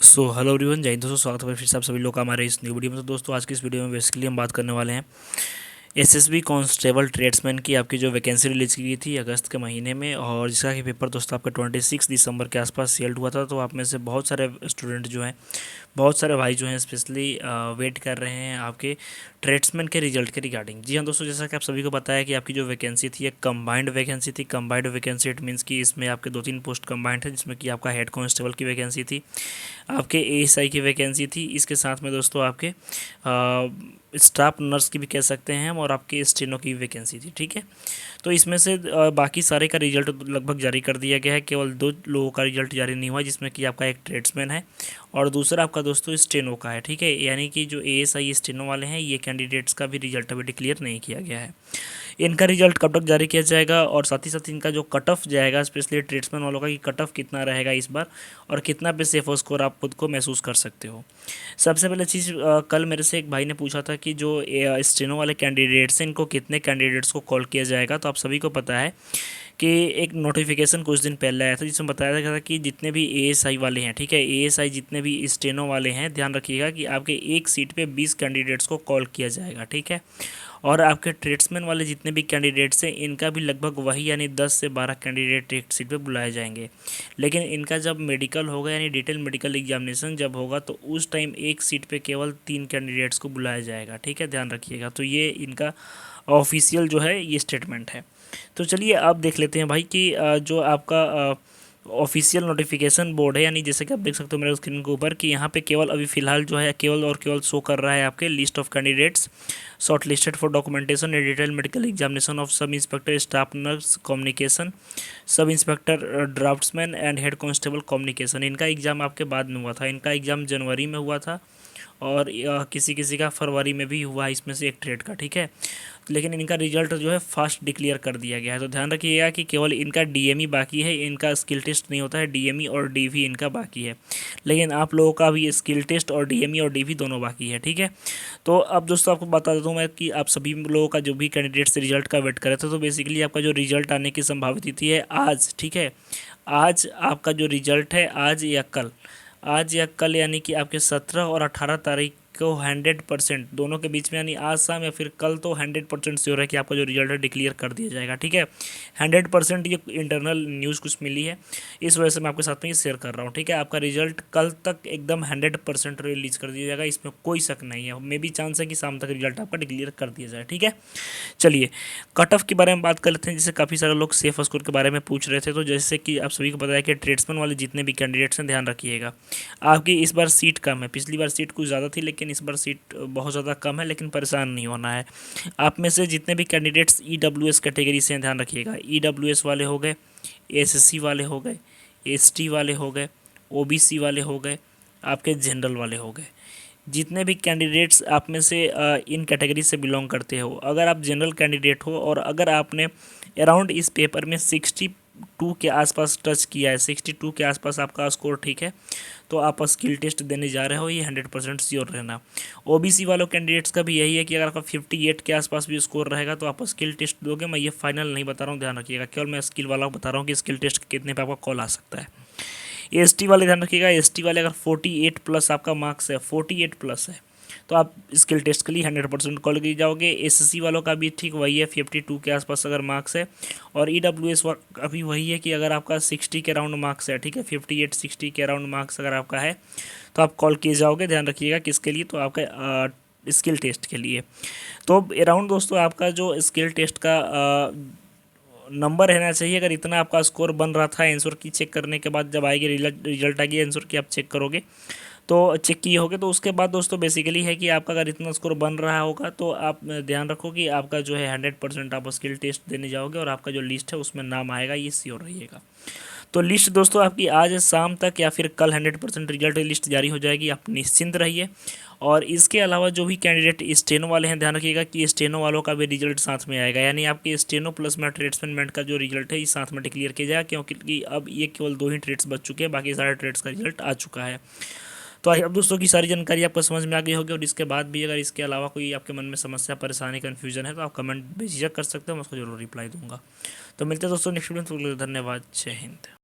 Hello everyone, जय हिंद दोस्तों। स्वागत है फिर से आप सभी लोग का हमारे इस न्यू वीडियो में। तो दोस्तों आज की इस वीडियो में बेसिकली हम बात करने वाले हैं एसएसबी कांस्टेबल ट्रेड्समैन की आपकी जो वैकेंसी रिलीज की गई थी अगस्त के महीने में, और जिसका कि पेपर दोस्तों आपका 26 दिसंबर के आसपास सेल्ड हुआ था। तो आप में से बहुत सारे स्टूडेंट जो हैं, बहुत सारे भाई जो हैं स्पेशली वेट कर रहे हैं आपके ट्रेड्समैन के रिजल्ट के रिगार्डिंग। जी हाँ दोस्तों, जैसा कि आप सभी को पता है कि आपकी जो वैकेंसी थी एक कंबाइंड वैकेंसी थी। कंबाइंड वैकेंसी इट मीन्स कि इसमें आपके 2-3 पोस्ट कंबाइंड है, जिसमें कि आपका हेड कांस्टेबल की वैकेंसी थी, आपके एएसआई की वैकेंसी थी, इसके साथ में दोस्तों आपके स्टाफ नर्स की भी कह सकते हैं हम, और आपके स्टेनो की वैकेंसी थी। ठीक है, तो इसमें से बाकी सारे का रिजल्ट लगभग जारी कर दिया गया है। केवल 2 लोगों का रिजल्ट जारी नहीं हुआ, जिसमें कि आपका एक ट्रेड्समैन है और दूसरा आपका दोस्तों स्टेनो का है। ठीक है, यानी कि जो एएसआई स्टेनो वाले हैं ये कैंडिडेट्स का भी रिजल्ट अभी डिक्लेयर नहीं किया गया है। इनका रिजल्ट कब तक जारी किया जाएगा, और साथ ही साथ इनका जो कट ऑफ जाएगा स्पेशली ट्रेड्समैन वालों का, कि कट ऑफ कितना रहेगा इस बार और कितना पे सेफ स्कोर आप खुद को महसूस कर सकते हो। सबसे पहले चीज़, कल मेरे से एक भाई ने पूछा था कि जो स्टेनो वाले कैंडिडेट्स हैं इनको कितने कैंडिडेट्स को कॉल किया जाएगा। तो आप सभी को पता है कि एक नोटिफिकेशन कुछ दिन पहले आया था जिसमें बताया गया था कि जितने भी एएसआई वाले हैं, ठीक है, एएसआई जितने भी स्टेनो वाले हैं, ध्यान रखिएगा कि आपके एक सीट पे 20 कैंडिडेट्स को कॉल किया जाएगा। ठीक है, और आपके ट्रेड्समैन वाले जितने भी कैंडिडेट्स हैं इनका भी लगभग वही, यानी 10 से 12 कैंडिडेट एक सीट पे बुलाए जाएंगे। लेकिन इनका जब मेडिकल होगा, यानी डिटेल मेडिकल एग्जामिनेशन जब होगा, तो उस टाइम एक सीट पे केवल 3 कैंडिडेट्स को बुलाया जाएगा। ठीक है, ध्यान रखिएगा। तो ये इनका ऑफिशियल जो है ये स्टेटमेंट है। तो चलिए आप देख लेते हैं भाई कि जो आपका ऑफिशियल नोटिफिकेशन बोर्ड है, यानी जैसे कि आप देख सकते हो मेरे स्क्रीन के ऊपर कि यहाँ पे केवल अभी फिलहाल जो है केवल और केवल शो कर रहा है आपके list of candidates short listed for documentation and detail medical examination of sub inspector staff nurse communication, sub inspector draughtsman and head constable communication. इनका एग्ज़ाम आपके बाद में हुआ था, इनका एग्ज़ाम जनवरी में हुआ था और किसी किसी का फरवरी में भी हुआ, इसमें से एक ट्रेड का। ठीक है, लेकिन इनका रिजल्ट जो है फास्ट डिक्लेयर कर दिया गया है। तो ध्यान रखिएगा कि केवल इनका डीएमई बाकी है, इनका स्किल टेस्ट नहीं होता है, डीएमई और डीवी इनका बाकी है। लेकिन आप लोगों का भी स्किल टेस्ट और डीएमई और डीवी दोनों बाकी है। ठीक है, तो अब दोस्तों आपको बता देता हूँ मैं कि आप सभी लोगों का जो भी कैंडिडेट्स रिजल्ट का वेट करे थे, तो बेसिकली आपका जो रिजल्ट आने की संभावित तिथि है आज। ठीक है, आज आपका जो रिजल्ट है आज या कल यानी कि आपके 17 और 18 तारीख को 100% दोनों के बीच में, यानी आज शाम या फिर कल, तो 100% श्योर है कि आपका जो रिजल्ट है डिक्लेयर कर दिया जाएगा। ठीक है, 100% ये इंटरनल न्यूज़ कुछ मिली है, इस वजह से मैं आपके साथ में ये शेयर कर रहा हूँ। ठीक है, आपका रिजल्ट कल तक एकदम 100% रिलीज कर दिया जाएगा, इसमें कोई शक नहीं है। मे भी चांस है कि शाम तक रिजल्ट आपका डिक्लेयर कर दिया जाए। ठीक है, चलिए कट ऑफ के बारे में बात कर लेते हैं। जैसे काफ़ी सारे लोग सेफ स्कोर के बारे में पूछ रहे थे, तो जैसे कि आप सभी को पता है कि ट्रेड्समैन वाले जितने भी कैंडिडेट्स हैं, ध्यान रखिएगा आपकी इस बार सीट कम है। पिछली बार सीट कुछ ज़्यादा थी, लेकिन इस बार सीट बहुत ज़्यादा कम है। लेकिन परेशान नहीं होना है। आप में से जितने भी कैंडिडेट्स ईडब्ल्यूएस कैटेगरी से हैं, ध्यान रखिएगा, ईडब्ल्यूएस वाले हो गए, एसएससी वाले हो गए, एसटी वाले हो गए, ओबीसी वाले हो गए, आपके जनरल वाले हो गए, जितने भी कैंडिडेट्स आप में से इन कैटेगरी से बिलोंग करते हो, अगर आप जनरल कैंडिडेट हो और अगर आपने अराउंड इस पेपर में 62 के आसपास टच किया है, 62 के आसपास आपका स्कोर, ठीक है, तो आप स्किल टेस्ट देने जा रहे हो, ये 100% श्योर रहना। ओबीसी वालों कैंडिडेट्स का भी यही है कि अगर आपका 58 के आसपास भी स्कोर रहेगा तो आप स्किल टेस्ट दोगे। मैं ये फाइनल नहीं बता रहा हूँ, ध्यान रखिएगा, केवल मैं स्किल वाला बता रहा हूँ कि स्किल टेस्ट कितने पे आपका कॉल आ सकता है। एसटी वाले ध्यान रखिएगा, एसटी वाले अगर 48 प्लस आपका मार्क्स है, 48 प्लस है, तो आप स्किल टेस्ट के लिए 100% कॉल किए जाओगे। एसएससी वालों का भी ठीक वही है, 52 के आसपास अगर मार्क्स है, और ईडब्ल्यूएस का भी वही है कि अगर आपका 60 के अराउंड मार्क्स है, ठीक है, 58 60 के अराउंड मार्क्स अगर आपका है, तो आप कॉल किए जाओगे। ध्यान रखिएगा किसके लिए, तो आपका स्किल टेस्ट के लिए। तो अराउंड दोस्तों आपका जो स्किल टेस्ट का नंबर रहना चाहिए। अगर इतना आपका स्कोर बन रहा था आंसर की चेक करने के बाद, जब आएगी रिजल्ट आएगी आंसर की, आप चेक करोगे तो चेक किए होगे, तो उसके बाद दोस्तों बेसिकली है कि आपका अगर इतना स्कोर बन रहा होगा तो आप ध्यान रखो कि आपका जो है 100% आप स्किल टेस्ट देने जाओगे और आपका जो लिस्ट है उसमें नाम आएगा, ये श्योर रहिएगा। तो लिस्ट दोस्तों आपकी आज शाम तक या फिर कल 100% रिजल्ट लिस्ट जारी हो जाएगी, आप निश्चिंत रहिए। और इसके अलावा जो भी कैंडिडेट स्टेनो वाले हैं, ध्यान रखिएगा कि स्टेनो वालों का भी रिजल्ट साथ में आएगा, यानी आपके स्टेनो प्लस में ट्रेड्समैन का जो रिजल्ट है ये साथ में डिक्लेयर किया जाएगा, क्योंकि अब ये केवल 2 ही ट्रेड्स बच चुके हैं, बाकी सारे ट्रेड्स का रिजल्ट आ चुका है। तो आई अब दोस्तों की सारी जानकारी आपको समझ में आ गई होगी, और इसके बाद भी अगर इसके अलावा कोई आपके मन में समस्या, परेशानी, कन्फ्यूजन है तो आप कमेंट बेझिझक कर सकते हो, मैं उसको जरूर रिप्लाई दूंगा। तो मिलते हैं दोस्तों नेक्स्ट वीडियो में, धन्यवाद, जय हिंद।